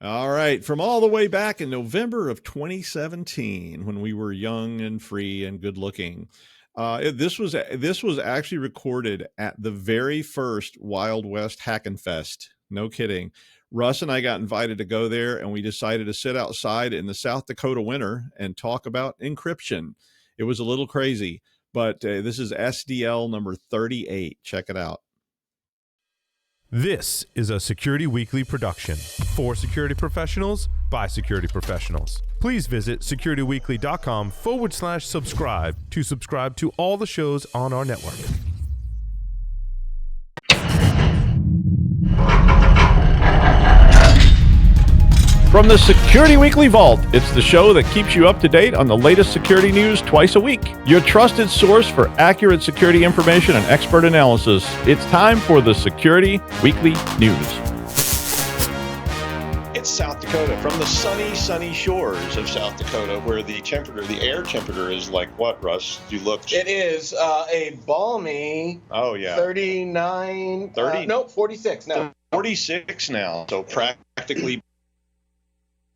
All right, from all the way back in November of 2017, when we were young and free and good looking, this was actually recorded at the very first Wild West Hackenfest. No kidding. Russ and I got invited to go there, and we decided to sit outside in the South Dakota winter and talk about encryption. It was a little crazy, but this is SDL number 38. Check it out. This is a Security Weekly production for security professionals by security professionals. Please visit securityweekly.com/subscribe to subscribe to all the shows on our network. From the Security Weekly Vault, it's the show that keeps you up to date on the latest security news twice a week. Your trusted source for accurate security information and expert analysis. It's time for the Security Weekly News. It's South Dakota, from the sunny shores of South Dakota, where the air temperature is like what, Russ? You look. It is a balmy. Oh yeah. 39. 30. No, 46 now. 46 now. So practically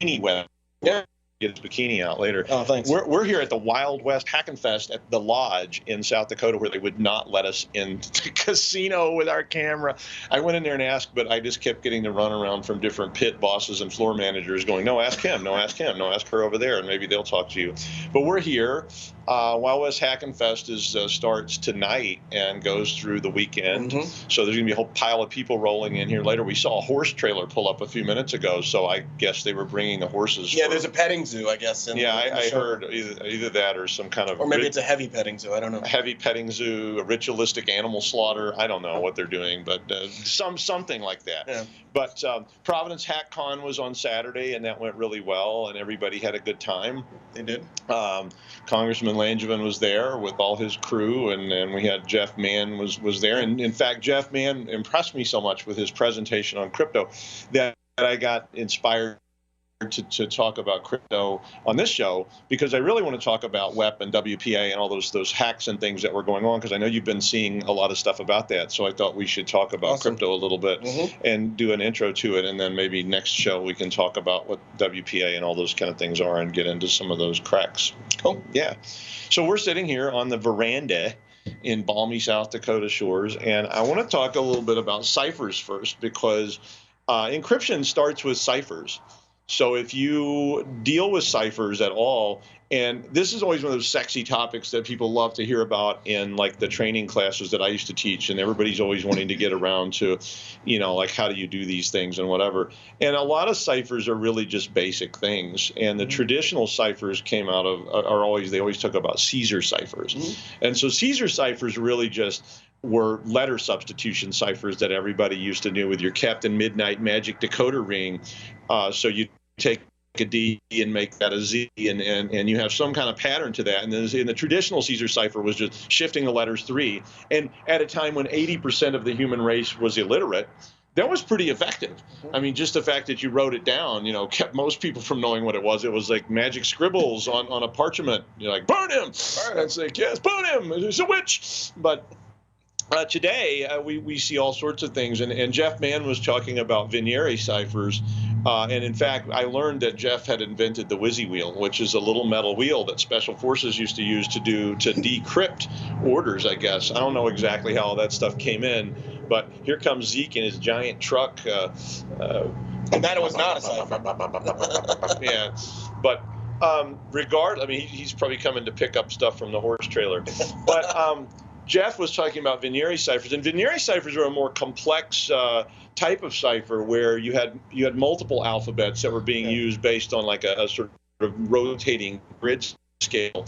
bikini weather. Yeah. Get his bikini out later. Oh, thanks. We're here at the Wild West Hackenfest at the Lodge in South Dakota, where they would not let us into the casino with our camera. I went in there and asked, but I just kept getting the runaround from different pit bosses and floor managers going, no, ask him, no, ask him, no, ask her over there, and maybe they'll talk to you. But we're here. Wild West Hackenfest starts tonight and goes through the weekend. Mm-hmm. So there's going to be a whole pile of people rolling in here later. We saw a horse trailer pull up a few minutes ago, so I guess they were bringing the horses. Yeah, there's a petting zoo, I guess. I heard either that or some kind of... Or maybe it's a heavy petting zoo, I don't know. A heavy petting zoo, a ritualistic animal slaughter. I don't know what they're doing, but something like that. Yeah. But Providence HackCon was on Saturday, and that went really well, and everybody had a good time. They did. Congressman Langevin was there with all his crew, and we had Jeff Mann was there. And in fact, Jeff Mann impressed me so much with his presentation on crypto that I got inspired to talk about crypto on this show, because I really want to talk about WEP and WPA and all those hacks and things that were going on, because I know you've been seeing a lot of stuff about that. So I thought we should talk about crypto a little bit and do an intro to it, and then maybe next show we can talk about what WPA and all those kind of things are and get into some of those cracks. Cool. Yeah. So we're sitting here on the veranda in balmy South Dakota shores, and I want to talk a little bit about ciphers first, because encryption starts with ciphers. So if you deal with ciphers at all, and this is always one of those sexy topics that people love to hear about in like the training classes that I used to teach, and everybody's always wanting to get around to, like how do you do these things and whatever. And a lot of ciphers are really just basic things. And the traditional ciphers came out of they always talk about Caesar ciphers. And so Caesar ciphers really just were letter substitution ciphers that everybody used to do with your Captain Midnight magic decoder ring. So you take a D and make that a Z, and you have some kind of pattern to that. And then in the traditional Caesar cipher was just shifting the letters 3. And at a time when 80% of the human race was illiterate, that was pretty effective. I mean, just the fact that you wrote it down, kept most people from knowing what it was. It was like magic scribbles on a parchment. You're like, burn him! And it's like, yes, burn him! It's a witch! But today, we see all sorts of things, and Jeff Mann was talking about Vigneri ciphers, and in fact, I learned that Jeff had invented the Whizzy wheel, which is a little metal wheel that Special Forces used to use to decrypt orders, I guess. I don't know exactly how all that stuff came in, but here comes Zeke in his giant truck. That was not a cipher. Yeah, but he's probably coming to pick up stuff from the horse trailer, but. Jeff was talking about Vigneri ciphers, and Vigneri ciphers are a more complex type of cipher where you had multiple alphabets that were being used based on like a sort of rotating grid scale.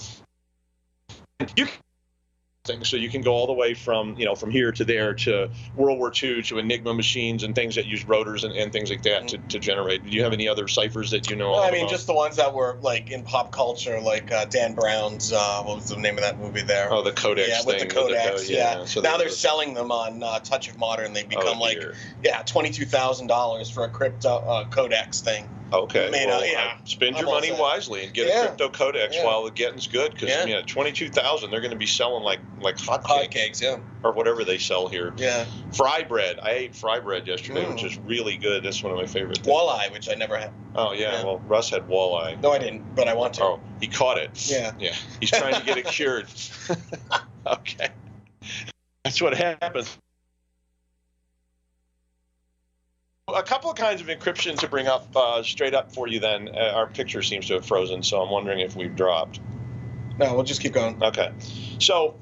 So you can go all the way from here to there to World War II to Enigma machines and things that use rotors and things like that to generate. Do you have any other ciphers that you know? Well, I mean, just the ones that were like in pop culture, like Dan Brown's. What was the name of that movie there? Oh, the Codex. Yeah, with the Codex. Yeah. So now they're selling them on Touch of Modern. They become $22,000 for a crypto Codex thing. Okay. Yeah. Spend I'm your all money set. wisely and get Yeah. a crypto codex Yeah. while the getting's good, because Yeah. I mean, at 22,000, they're going to be selling like Hotcakes, yeah. or whatever they sell here. Yeah. Fry bread. I ate fry bread yesterday, which is really good. That's one of my favorite things. Walleye, which I never had. Oh yeah. Well, Russ had walleye. No, I didn't, but I want to. Oh, he caught it. Yeah. Yeah. He's trying to get it cured. Okay. That's what happens. A couple of kinds of encryption to bring up straight up for you then. Our picture seems to have frozen, so I'm wondering if we've dropped. No, we'll just keep going. Okay. So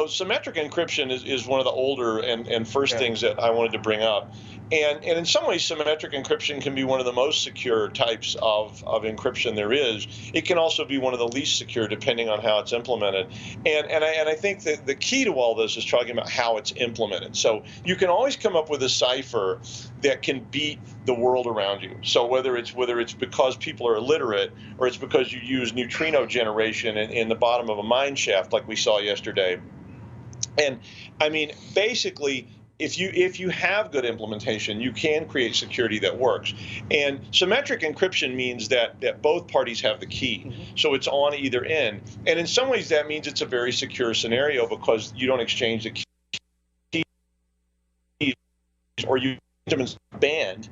symmetric encryption is one of the older and first things that I wanted to bring up. And in some ways, symmetric encryption can be one of the most secure types of encryption there is. It can also be one of the least secure, depending on how it's implemented. And I think that the key to all this is talking about how it's implemented. So you can always come up with a cipher that can beat the world around you. So whether it's because people are illiterate, or it's because you use neutrino generation in the bottom of a mine shaft, like we saw yesterday. And I mean, basically, if you have good implementation, you can create security that works. And symmetric encryption means that both parties have the key. So it's on either end. And in some ways, that means it's a very secure scenario, because you don't exchange the keys, or you band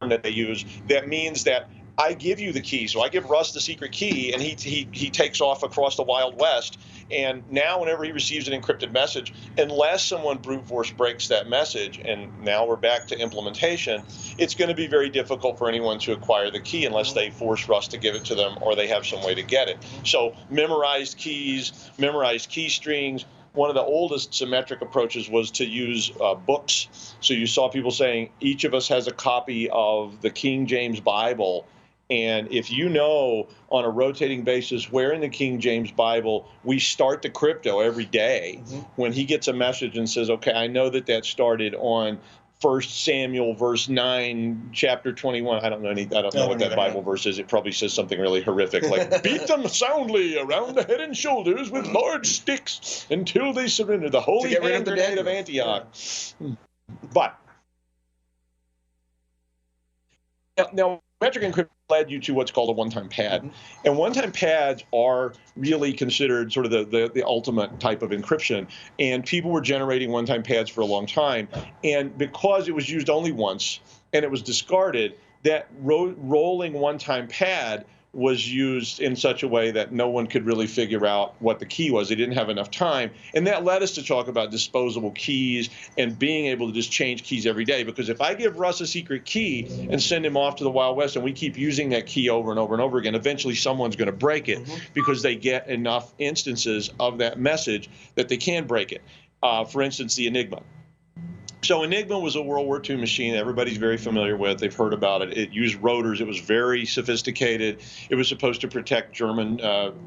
that they use. That means that I give you the key. So I give Russ the secret key, and he takes off across the Wild West. And now whenever he receives an encrypted message, unless someone brute force breaks that message, and now we're back to implementation, it's going to be very difficult for anyone to acquire the key unless they force Russ to give it to them, or they have some way to get it. So memorized keys, memorized key strings. One of the oldest symmetric approaches was to use books. So you saw people saying each of us has a copy of the King James Bible. And if you know on a rotating basis where in the King James Bible we start the crypto every day, when he gets a message and says, okay, I know that started on 1 Samuel verse 9, chapter 21. I don't know what that Bible verse is. It probably says something really horrific, like beat them soundly around the head and shoulders with large sticks until they surrender, the holy hand grenade of Antioch. Yeah. But now symmetric encryption led you to what's called a one-time pad. And one-time pads are really considered sort of the ultimate type of encryption. And people were generating one-time pads for a long time. And because it was used only once and it was discarded, that rolling one-time pad was used in such a way that no one could really figure out what the key was. They didn't have enough time. And that led us to talk about disposable keys and being able to just change keys every day. Because if I give Russ a secret key and send him off to the Wild West, and we keep using that key over and over and over again, eventually someone's going to break it because they get enough instances of that message that they can break it. For instance, the Enigma. So Enigma was a World War II machine everybody's very familiar with. They've heard about it. It used rotors. It was very sophisticated. It was supposed to protect German,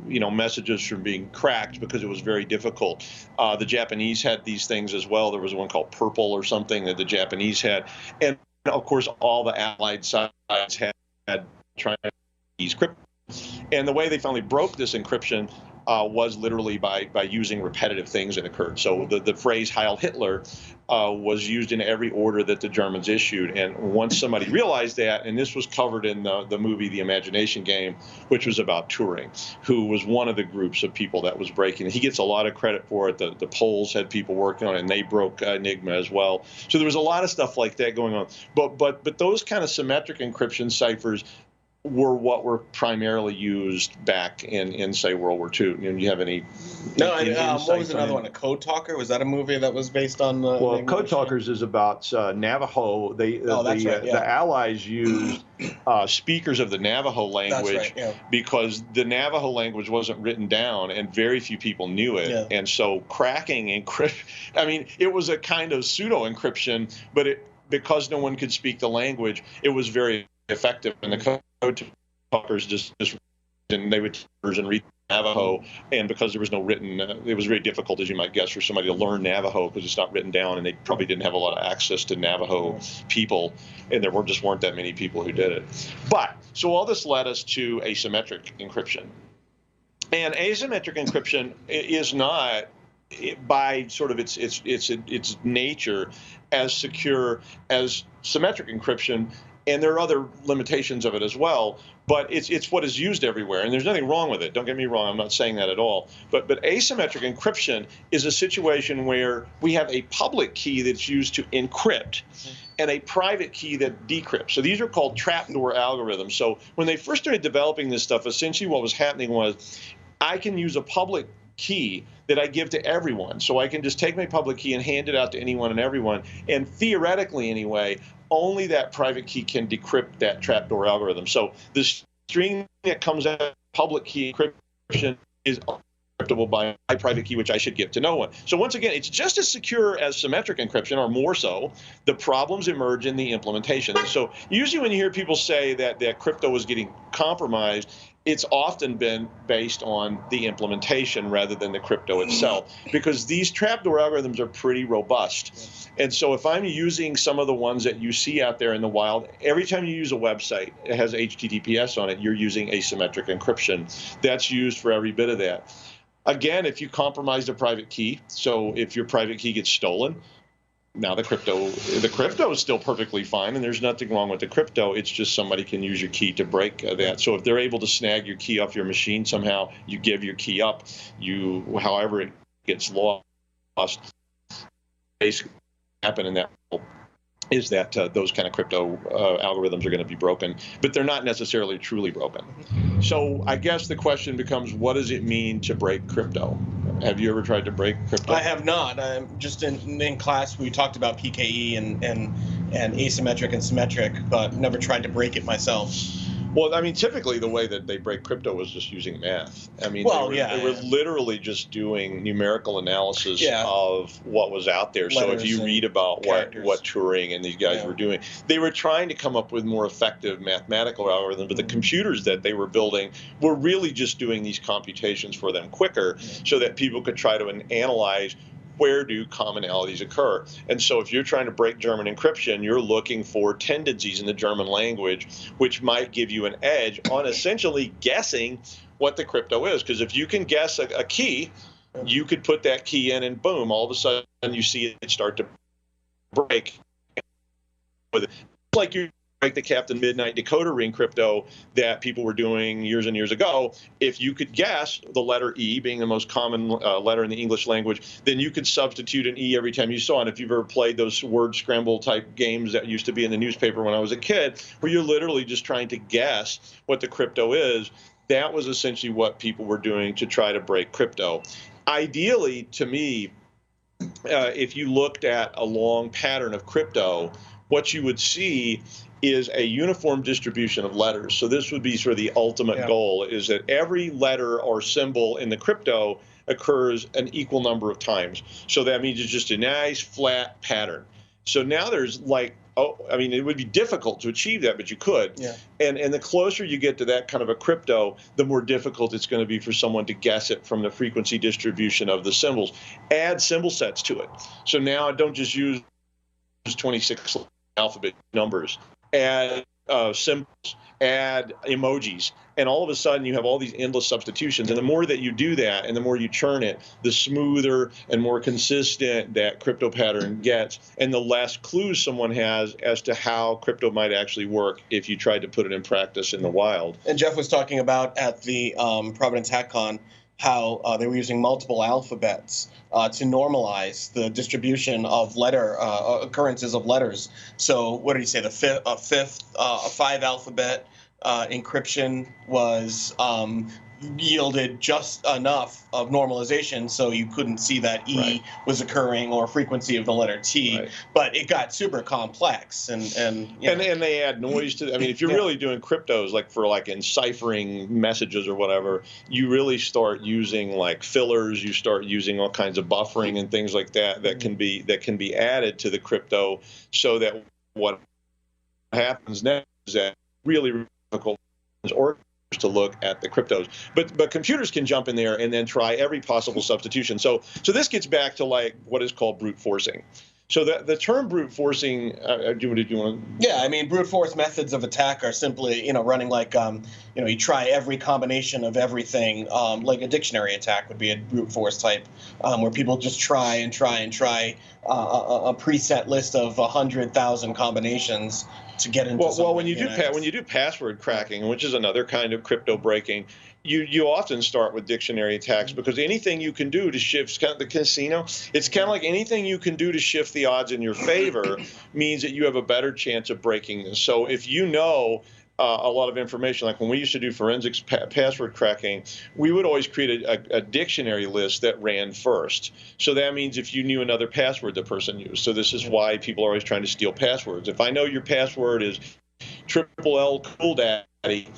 messages from being cracked, because it was very difficult. The Japanese had these things as well. There was one called Purple or something that the Japanese had. And, of course, all the Allied sides had tried to use crypto. And the way they finally broke this encryption was literally by using repetitive things that occurred. So the phrase Heil Hitler was used in every order that the Germans issued. And once somebody realized that, and this was covered in the movie The Imagination Game, which was about Turing, who was one of the groups of people that was breaking it. He gets a lot of credit for it. The Poles had people working on it, and they broke Enigma as well. So there was a lot of stuff like that going on. But those kind of symmetric encryption ciphers were what were primarily used back in say World War II. And you have any? No, what was another one? A Code Talker? Was that a movie that was based on? Well, Code Talkers is about Navajo. The Allies used speakers of the Navajo language because the Navajo language wasn't written down and very few people knew it. Yeah. And so cracking encryption. I mean, it was a kind of pseudo encryption, but because no one could speak the language, it was very effective. And the Code Talkers just and they would read Navajo, and because there was no written, it was very difficult, as you might guess, for somebody to learn Navajo because it's not written down, and they probably didn't have a lot of access to Navajo people, and there weren't that many people who did it. But so all this led us to asymmetric encryption, and asymmetric encryption is not, by sort of its nature, as secure as symmetric encryption. And there are other limitations of it as well, but it's what is used everywhere, and there's nothing wrong with it. Don't get me wrong, I'm not saying that at all. But asymmetric encryption is a situation where we have a public key that's used to encrypt and a private key that decrypts. So these are called trapdoor algorithms. So when they first started developing this stuff, essentially what was happening was I can use a public key that I give to everyone. So I can just take my public key and hand it out to anyone and everyone. And theoretically, anyway, only that private key can decrypt that trapdoor algorithm. So the string that comes out of public key encryption is encryptable by my private key, which I should give to no one. So once again, it's just as secure as symmetric encryption, or more so. The problems emerge in the implementation. So usually when you hear people say that crypto is getting compromised, it's often been based on the implementation rather than the crypto itself, because these trapdoor algorithms are pretty robust. And so if I'm using some of the ones that you see out there in the wild, every time you use a website, it has HTTPS on it, you're using asymmetric encryption. That's used for every bit of that. Again, if you compromised a private key, so if your private key gets stolen, now the crypto is still perfectly fine, and there's nothing wrong with the crypto. It's just somebody can use your key to break that. So if they're able to snag your key off your machine somehow, you give your key up, however it gets lost, basically happen in that is that those kind of crypto algorithms are going to be broken, but they're not necessarily truly broken. So I guess the question becomes, what does it mean to break crypto? Have you ever tried to break crypto? I have not. Just in class we talked about PKE and asymmetric and symmetric, but never tried to break it myself. Well, I mean, typically the way that they break crypto was just using math. I mean, they were literally just doing numerical analysis of what was out there. So if you read about what Turing and these guys were doing, they were trying to come up with more effective mathematical algorithms, but the computers that they were building were really just doing these computations for them quicker so that people could try to analyze where do commonalities occur. And so if you're trying to break German encryption, you're looking for tendencies in the German language, which might give you an edge on essentially guessing what the crypto is. Because if you can guess a key, you could put that key in and boom, all of a sudden you see it start to break. With it. Like you break the Captain Midnight decoder ring crypto that people were doing years and years ago. If you could guess the letter E being the most common letter in the English language, then you could substitute an E every time you saw it. If you've ever played those word scramble type games that used to be in the newspaper when I was a kid, where you're literally just trying to guess what the crypto is, that was essentially what people were doing to try to break crypto. Ideally, to me, if you looked at a long pattern of crypto, what you would see is a uniform distribution of letters. So this would be sort of the ultimate goal, is that every letter or symbol in the crypto occurs an equal number of times. So that means it's just a nice flat pattern. So now there's it would be difficult to achieve that, but you could. Yeah. And the closer you get to that kind of a crypto, the more difficult it's going to be for someone to guess it from the frequency distribution of the symbols. Add symbol sets to it. So now I don't just use 26 alphabet numbers. Add symbols, add emojis, and all of a sudden you have all these endless substitutions. And the more that you do that and the more you churn it, the smoother and more consistent that crypto pattern gets, and the less clues someone has as to how crypto might actually work if you tried to put it in practice in the wild. And Jeff was talking about at the Providence HackCon how they were using multiple alphabets to normalize the distribution of occurrences of letters. So what did he say? A five alphabet encryption was yielded just enough of normalization so you couldn't see that E was occurring or frequency of the letter T, but it got super complex and they add noise to. I mean, if you're really doing cryptos for enciphering messages or whatever, you really start using fillers. You start using all kinds of buffering and things like that can be added to the crypto, so that what happens next is that really difficult or to look at the cryptos, but computers can jump in there and then try every possible substitution. So this gets back to what is called brute forcing. So the term brute forcing, did you want to? Yeah, I mean, brute force methods of attack are simply, running like, you try every combination of everything. Like a dictionary attack would be a brute force type, where people just try and try and try a preset list of 100,000 combinations to get into something. Well, when you do password cracking, which is another kind of crypto breaking, you often start with dictionary attacks, because anything you can do to shift kind of the casino, it's kind of like anything you can do to shift the odds in your favor means that you have a better chance of breaking this. So if you know a lot of information, like when we used to do forensics password cracking, we would always create a dictionary list that ran first. So that means if you knew another password the person used. So this is why people are always trying to steal passwords. If I know your password is LL Cool Daddy,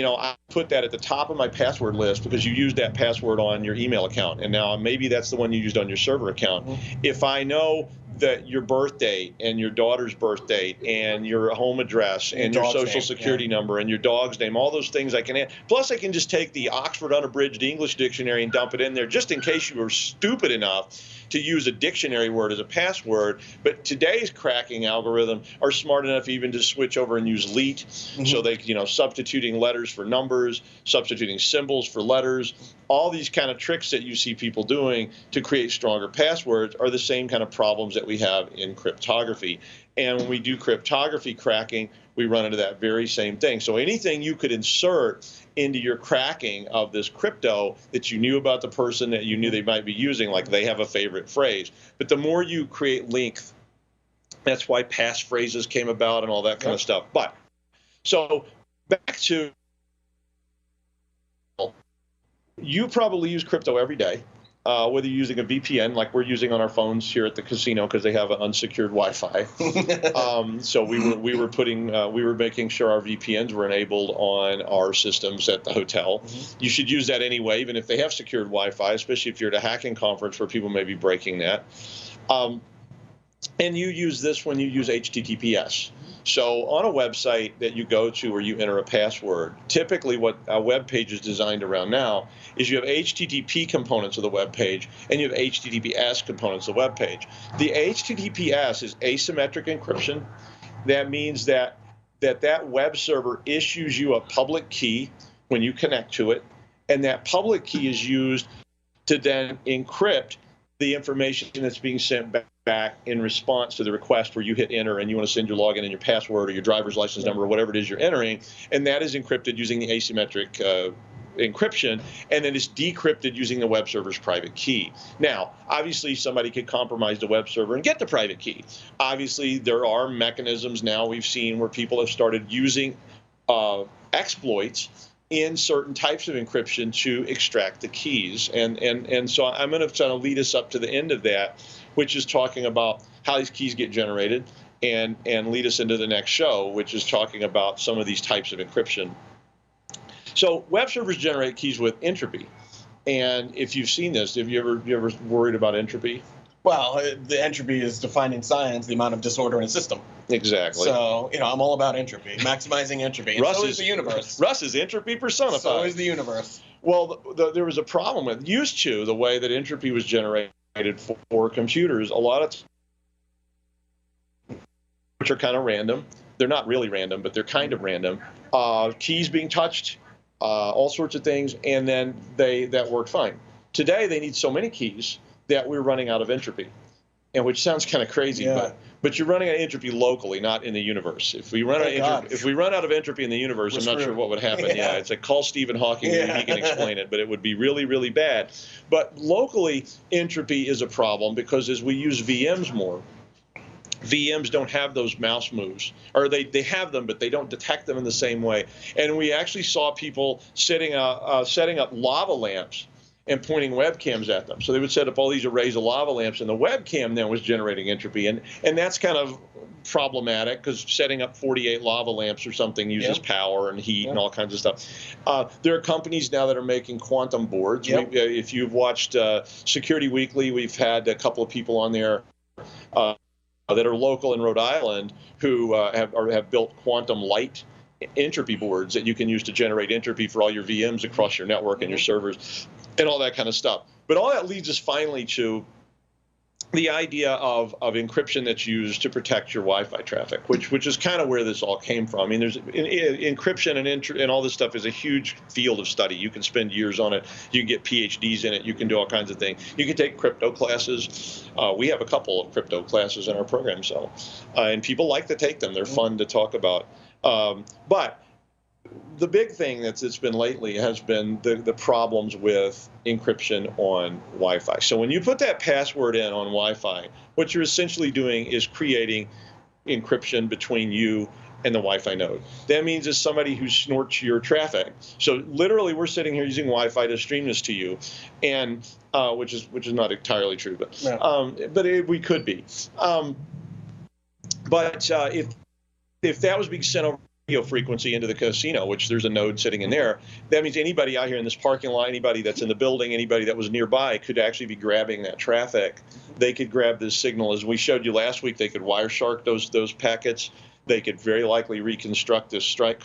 I put that at the top of my password list because you used that password on your email account, and now maybe that's the one you used on your server account. If I know that your birth date and your daughter's birth date and your home address and your social security number and your dog's name, all those things I can add. Plus, I can just take the Oxford Unabridged English Dictionary and dump it in there just in case you were stupid enough to use a dictionary word as a password. But today's cracking algorithm are smart enough even to switch over and use LEET. So they, substituting letters for numbers, substituting symbols for letters. All these kind of tricks that you see people doing to create stronger passwords are the same kind of problems that we have in cryptography. And when we do cryptography cracking, we run into that very same thing. So anything you could insert into your cracking of this crypto that you knew about the person, that you knew they might be using, like they have a favorite phrase. But the more you create length, that's why passphrases came about and all that kind of stuff. But so back to, you probably use crypto every day, whether you're using a VPN like we're using on our phones here at the casino because they have an unsecured Wi-Fi. So we were making sure our VPNs were enabled on our systems at the hotel. You should use that anyway, even if they have secured Wi-Fi, especially if you're at a hacking conference where people may be breaking that. And you use this when you use HTTPS. So on a website that you go to where you enter a password, typically what a web page is designed around now is you have HTTP components of the web page and you have HTTPS components of the web page. The HTTPS is asymmetric encryption. That means that web server issues you a public key when you connect to it, and that public key is used to then encrypt the information that's being sent back in response to the request where you hit enter and you want to send your login and your password or your driver's license number or whatever it is you're entering, and that is encrypted using the asymmetric encryption, and then it's decrypted using the web server's private key. Now, obviously, somebody could compromise the web server and get the private key. Obviously, there are mechanisms now we've seen where people have started using exploits in certain types of encryption to extract the keys. And so I'm going to try to lead us up to the end of that, which is talking about how these keys get generated, and lead us into the next show, which is talking about some of these types of encryption. So web servers generate keys with entropy. And if you've seen this, have you ever worried about entropy? Well, the entropy is defined in science, the amount of disorder in a system. Exactly. So, I'm all about entropy, maximizing entropy. And so is the universe. Russ is entropy personified. So is the universe. Well, there was a problem with the way that entropy was generated for computers. A lot of which are kind of random. They're not really random, but they're kind of random. Keys being touched, all sorts of things, and then that worked fine. Today, they need so many keys that we're running out of entropy, and which sounds kind of crazy, but you're running out of entropy locally, not in the universe. If we run out of entropy in the universe, I'm not sure what would happen. Yeah, it's like call Stephen Hawking and he can explain it, but it would be really, really bad. But locally, entropy is a problem because as we use VMs more, VMs don't have those mouse moves, or they have them, but they don't detect them in the same way. And we actually saw people setting up lava lamps and pointing webcams at them. So they would set up all these arrays of lava lamps, and the webcam then was generating entropy. And that's kind of problematic because setting up 48 lava lamps or something uses power and heat and all kinds of stuff. There are companies now that are making quantum boards. If you've watched Security Weekly, we've had a couple of people on there that are local in Rhode Island who have built quantum light entropy boards that you can use to generate entropy for all your VMs across your network and your servers and all that kind of stuff. But all that leads us finally to the idea of encryption that's used to protect your Wi-Fi traffic, which is kind of where this all came from. I mean, there's encryption and all this stuff is a huge field of study. You can spend years on it. You can get PhDs in it. You can do all kinds of things. You can take crypto classes. We have a couple of crypto classes in our program, and people like to take them. They're fun to talk about. But the big thing that's been lately has been the problems with encryption on Wi-Fi. So when you put that password in on Wi-Fi, what you're essentially doing is creating encryption between you and the Wi-Fi node. That means it's somebody who snorts your traffic. So literally, we're sitting here using Wi-Fi to stream this to you, and which is not entirely true, but we could be. But if that was being sent over frequency into the casino, which there's a node sitting in there, that means anybody out here in this parking lot, anybody that's in the building, anybody that was nearby could actually be grabbing that traffic. They could grab this signal. As we showed you last week, they could Wireshark those packets. They could very likely reconstruct this Skype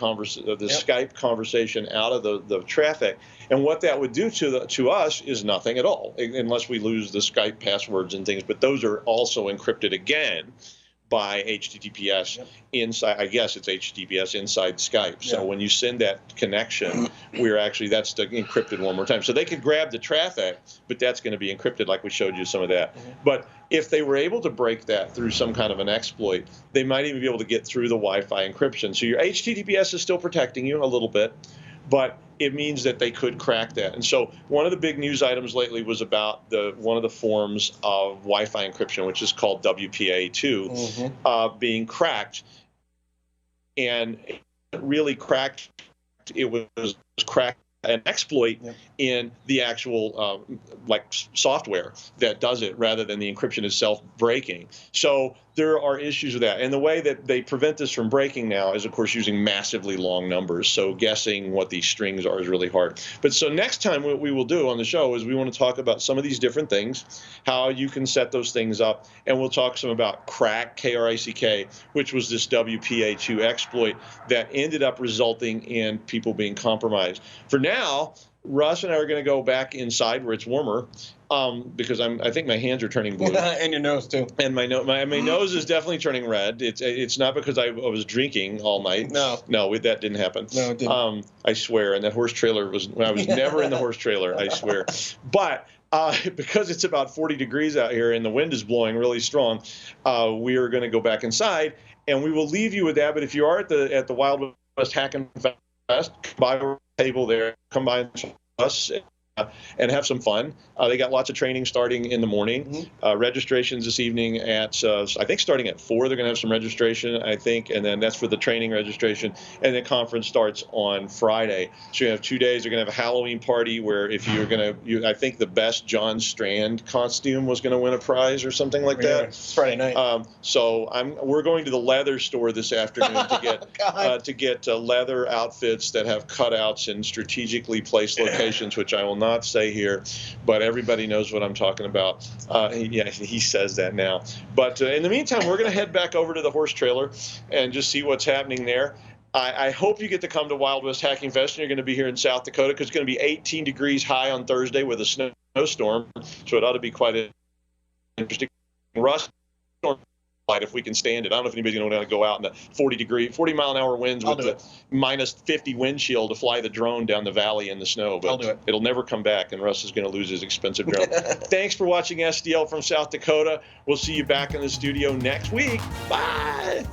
conversation out of the traffic. And what that would do to us is nothing at all, unless we lose the Skype passwords and things. But those are also encrypted again by HTTPS inside. I guess it's HTTPS inside Skype. So when you send that connection, that's the encrypted one more time. So they could grab the traffic, but that's going to be encrypted, like we showed you some of that. But if they were able to break that through some kind of an exploit, they might even be able to get through the Wi-Fi encryption. So your HTTPS is still protecting you a little bit, but it means that they could crack that. And so one of the big news items lately was about one of the forms of Wi-Fi encryption, which is called WPA2, being cracked. And it really cracked. It was cracked an exploit in the actual software that does it, rather than the encryption itself breaking. So there are issues with that. And the way that they prevent this from breaking now is, of course, using massively long numbers. So guessing what these strings are is really hard. But so next time what we will do on the show is we want to talk about some of these different things, how you can set those things up. And we'll talk some about crack, K-R-I-C-K, which was this WPA2 exploit that ended up resulting in people being compromised. For now, Russ and I are going to go back inside where it's warmer, because I think my hands are turning blue. And your nose too. And my nose is definitely turning red. It's not because I was drinking all night. No, that didn't happen. No, it didn't. I swear. And that horse trailer was when I was never in the horse trailer. I swear. But because it's about 40 degrees out here and the wind is blowing really strong, we are going to go back inside, and we will leave you with that. But if you are at the Wild West Hacking Fest, by our table there, come by us and have some fun. They got lots of training starting in the morning. Registrations this evening at, I think starting at 4, they're going to have some registration, I think, and then that's for the training registration. And the conference starts on Friday. So you have 2 days. They're going to have a Halloween party where if you're going to, I think the best John Strand costume was going to win a prize or something like that. It's Friday night. So we're going to the leather store this afternoon to get leather outfits that have cutouts in strategically placed locations, which I will not say here, but everybody knows what I'm talking about. He says that now. But in the meantime, we're going to head back over to the horse trailer and just see what's happening there. I hope you get to come to Wild West Hacking Fest, and you're going to be here in South Dakota, because it's going to be 18 degrees high on Thursday with a snowstorm, so it ought to be quite interesting. Russ, if we can stand it. I don't know if anybody's going to go out in the 40 mile an hour winds with the minus 50 wind chill to fly the drone down the valley in the snow, but I'll do it. It'll never come back, and Russ is going to lose his expensive drone. Thanks for watching SDL from South Dakota. We'll see you back in the studio next week. Bye.